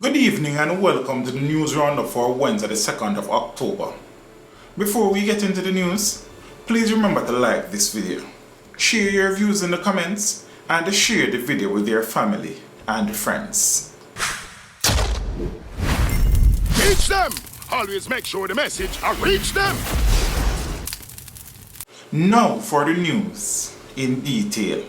Good evening and welcome to the news roundup for Wednesday the 2nd of October. Before we get into the news, please remember to like this video, share your views in the comments, and share the video with your family and friends. Reach them! Always make sure the message reach them! Now for the news in detail.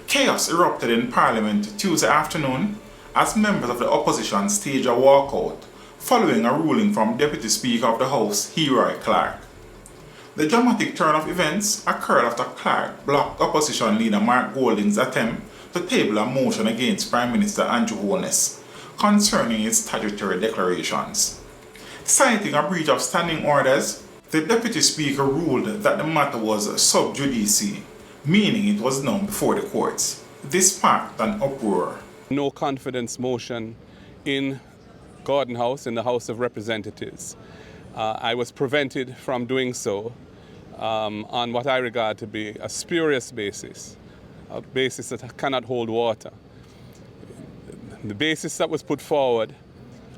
Chaos erupted in Parliament Tuesday afternoon as members of the opposition staged a walkout following a ruling from Deputy Speaker of the House, Clark. The dramatic turn of events occurred after Clark blocked opposition leader Mark Golding's attempt to table a motion against Prime Minister Andrew Holness concerning his statutory declarations. Citing a breach of standing orders, the Deputy Speaker ruled that the matter was sub judice, meaning it was known before the courts. This sparked an uproar. No confidence motion in Gordon House, in the House of Representatives. I was prevented from doing so on what I regard to be a spurious basis, a basis that cannot hold water. The basis that was put forward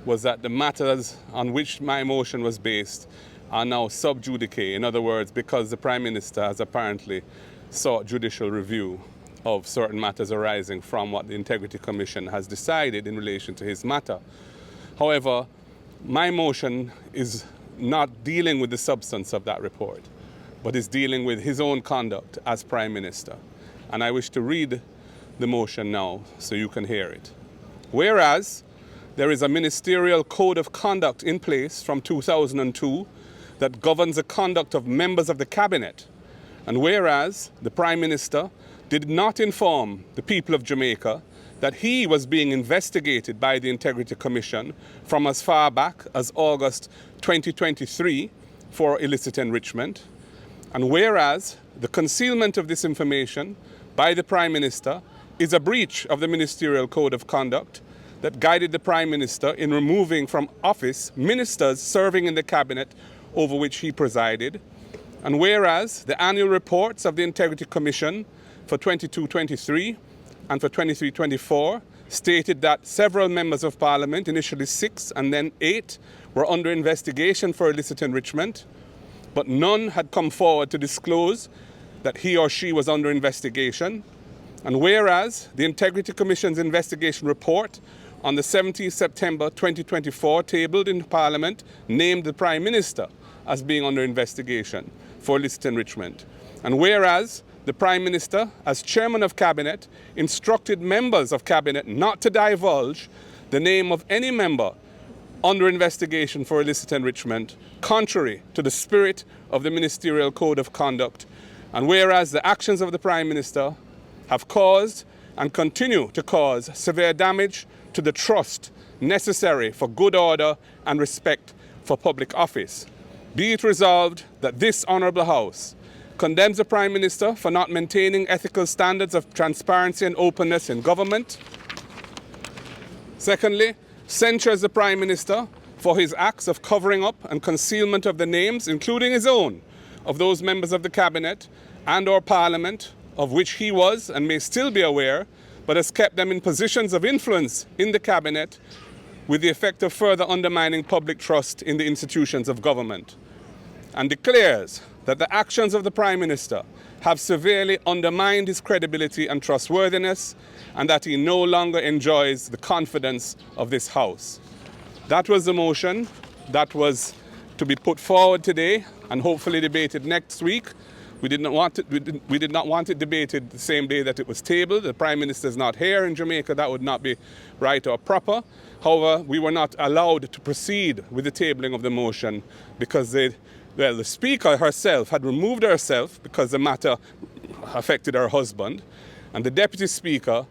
was that the matters on which my motion was based are now sub judice. In other words, because the Prime Minister has apparently sought judicial review of certain matters arising from what the Integrity Commission has decided in relation to his matter. However, my motion is not dealing with the substance of that report, but is dealing with his own conduct as Prime Minister. And I wish to read the motion now so you can hear it. Whereas there is a ministerial code of conduct in place from 2002 that governs the conduct of members of the cabinet, and whereas the Prime Minister did not inform the people of Jamaica that he was being investigated by the Integrity Commission from as far back as August 2023 for illicit enrichment, and whereas the concealment of this information by the Prime Minister is a breach of the Ministerial Code of Conduct that guided the Prime Minister in removing from office ministers serving in the cabinet over which he presided, and whereas the annual reports of the Integrity Commission for 22-23 and for 23-24 stated that several members of Parliament, initially 6 and then 8, were under investigation for illicit enrichment, but none had come forward to disclose that he or she was under investigation. And whereas the Integrity Commission's investigation report on the 17th September 2024 tabled in Parliament named the Prime Minister as being under investigation for illicit enrichment. And whereas the Prime Minister, as Chairman of Cabinet, instructed members of Cabinet not to divulge the name of any member under investigation for illicit enrichment, contrary to the spirit of the Ministerial Code of Conduct. And whereas the actions of the Prime Minister have caused and continue to cause severe damage to the trust necessary for good order and respect for public office, be it resolved that this Honourable House condemns the Prime Minister for not maintaining ethical standards of transparency and openness in government. Secondly, censures the Prime Minister for his acts of covering up and concealment of the names, including his own, of those members of the Cabinet and or Parliament of which he was and may still be aware, but has kept them in positions of influence in the Cabinet with the effect of further undermining public trust in the institutions of government, and declares that the actions of the Prime Minister have severely undermined his credibility and trustworthiness, and that he no longer enjoys the confidence of this House. That was the motion that was to be put forward today and hopefully debated next week. We did not want it debated the same day that it was tabled. The Prime Minister is not here in Jamaica. That would not be right or proper. However, we were not allowed to proceed with the tabling of the motion because the Speaker herself had removed herself because the matter affected her husband, and the Deputy Speaker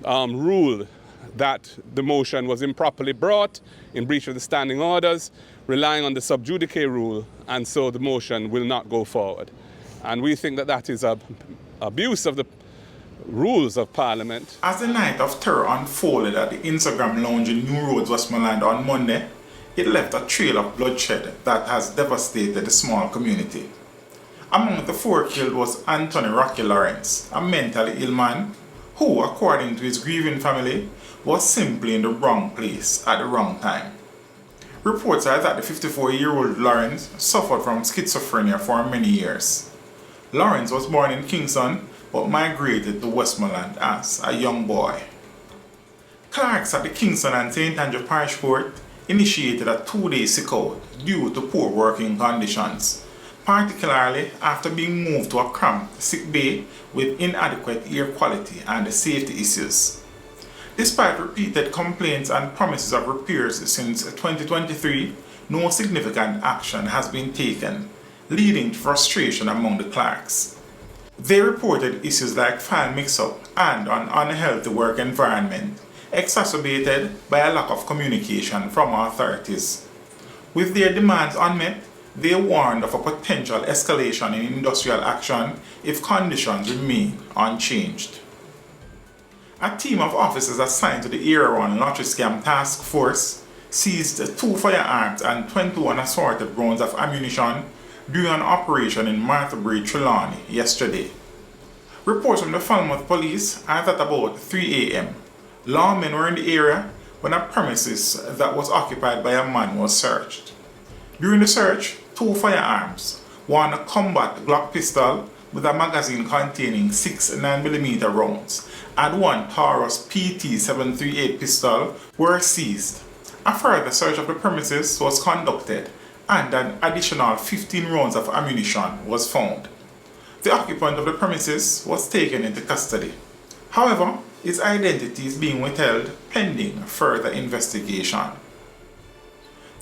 ruled that the motion was improperly brought in breach of the standing orders, relying on the sub judice rule, and so the motion will not go forward. And we think that that is an abuse of the rules of Parliament. As the night of terror unfolded at the Instagram lounge in New Roads, Westmoreland on Monday, it left a trail of bloodshed that has devastated the small community. Among the 4 killed was Anthony Rocky Lawrence, a mentally ill man who, according to his grieving family, was simply in the wrong place at the wrong time. Reports are that the 54-year-old Lawrence suffered from schizophrenia for many years. Lawrence was born in Kingston but migrated to Westmoreland as a young boy. Clerks at the Kingston and St. Andrew Parish Court initiated a 2-day sick-out due to poor working conditions, particularly after being moved to a cramped sick bay with inadequate air quality and safety issues. Despite repeated complaints and promises of repairs since 2023, no significant action has been taken, leading to frustration among the clerks. They reported issues like file mix-up and an unhealthy work environment, exacerbated by a lack of communication from authorities. With their demands unmet, they warned of a potential escalation in industrial action if conditions remain unchanged. A team of officers assigned to the Area 1 Lottery Scam Task Force seized 2 firearms and 21 assorted rounds of ammunition during an operation in Mandeville, Trelawny yesterday. Reports from the Falmouth police are that about 3 a.m., lawmen were in the area when a premises that was occupied by a man was searched. During the search, 2 firearms, one a combat Glock pistol with a magazine containing 6 9mm rounds, and one Taurus PT-738 pistol were seized. A further search of the premises was conducted and an additional 15 rounds of ammunition was found. The occupant of the premises was taken into custody. However, his identity is being withheld pending further investigation.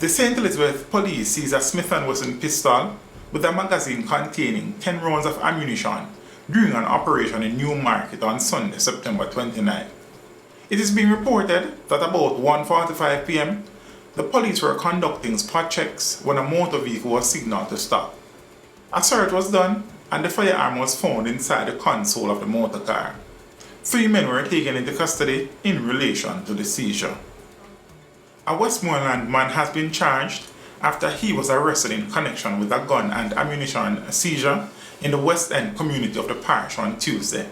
The St. Elizabeth police seized a Smith & Wesson pistol with a magazine containing 10 rounds of ammunition during an operation in Newmarket on Sunday, September 29. It is being reported that about 1:45 p.m., the police were conducting spot checks when a motor vehicle was signaled to stop. A search was done and the firearm was found inside the console of the motor car. 3 men were taken into custody in relation to the seizure. A Westmoreland man has been charged after he was arrested in connection with a gun and ammunition seizure in the West End community of the parish on Tuesday.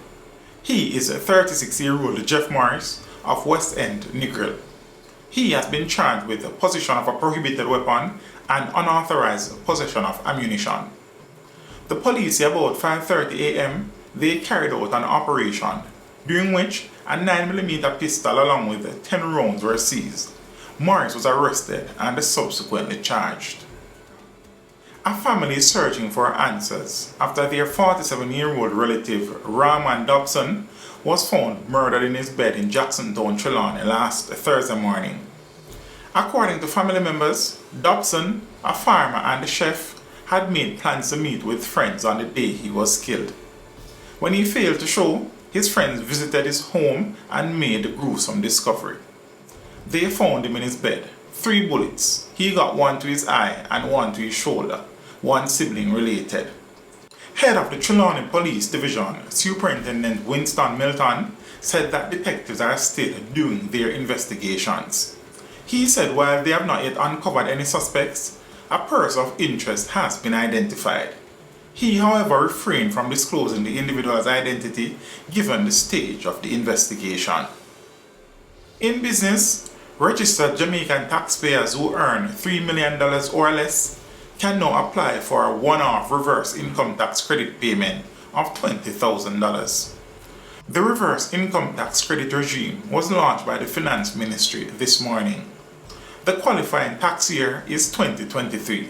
He is 36-year-old Jeff Morris of West End, Nickel. He has been charged with possession of a prohibited weapon and unauthorized possession of ammunition. The police say about 5:30 a.m. they carried out an operation during which a 9mm pistol along with 10 rounds were seized. Morris was arrested and subsequently charged. A family is searching for answers after their 47-year-old relative Rahman Dobson was found murdered in his bed in Jacksontown, Trelawny last Thursday morning. According to family members, Dobson, a farmer and a chef, had made plans to meet with friends on the day he was killed. When he failed to show, his friends visited his home and made the gruesome discovery. They found him in his bed, 3 bullets. He got one to his eye and one to his shoulder, one sibling related. Head of the Trelawny Police Division, Superintendent Winston Milton, said that detectives are still doing their investigations. He said while they have not yet uncovered any suspects, a person of interest has been identified. He, however, refrained from disclosing the individual's identity given the stage of the investigation. In business, registered Jamaican taxpayers who earn $3 million or less can now apply for a one-off reverse income tax credit payment of $20,000. The reverse income tax credit regime was launched by the Finance Ministry this morning. The qualifying tax year is 2023.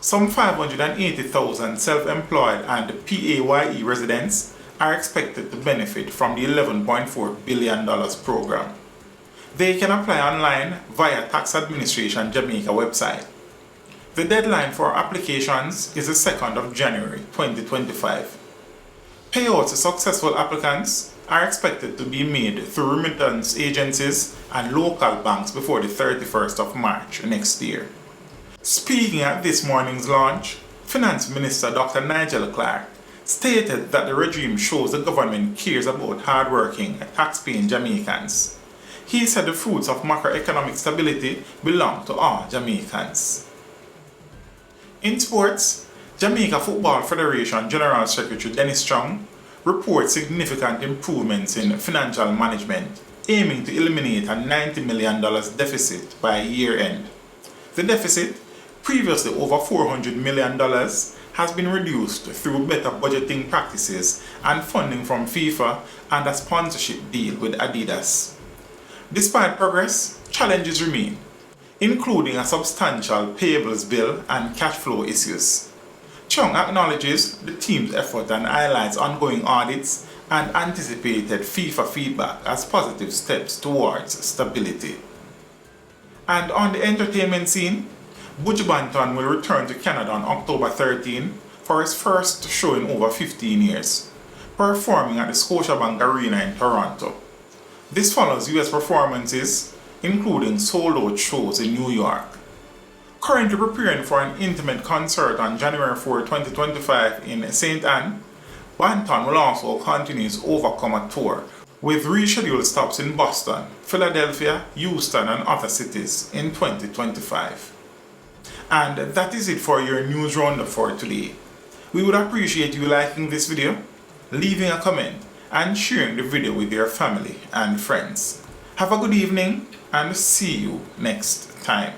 Some 580,000 self-employed and PAYE residents are expected to benefit from the $11.4 billion program. They can apply online via Tax Administration Jamaica website. The deadline for applications is the 2nd of January 2025. Payouts to successful applicants are expected to be made through remittance agencies and local banks before the 31st of March next year. Speaking at this morning's launch, Finance Minister Dr. Nigel Clark stated that the regime shows the government cares about hard-working, tax-paying Jamaicans. He said the fruits of macroeconomic stability belong to all Jamaicans. In sports, Jamaica Football Federation General Secretary Dennis Strong reports significant improvements in financial management aiming to eliminate a $90 million deficit by year end. The deficit, previously over $400 million, has been reduced through better budgeting practices and funding from FIFA and a sponsorship deal with Adidas. Despite progress, challenges remain, including a substantial payables bill and cash flow issues. Chung acknowledges the team's effort and highlights ongoing audits and anticipated FIFA feedback as positive steps towards stability. And on the entertainment scene, Buju Banton will return to Canada on October 13 for his first show in over 15 years, performing at the Scotiabank Arena in Toronto. This follows US performances, including sold-out shows in New York. Currently preparing for an intimate concert on January 4, 2025 in St. Anne, Banton will also continue his Overcomer tour, with rescheduled stops in Boston, Philadelphia, Houston and other cities in 2025. And that is it for your news roundup for today. We would appreciate you liking this video, leaving a comment and sharing the video with your family and friends. Have a good evening and see you next time.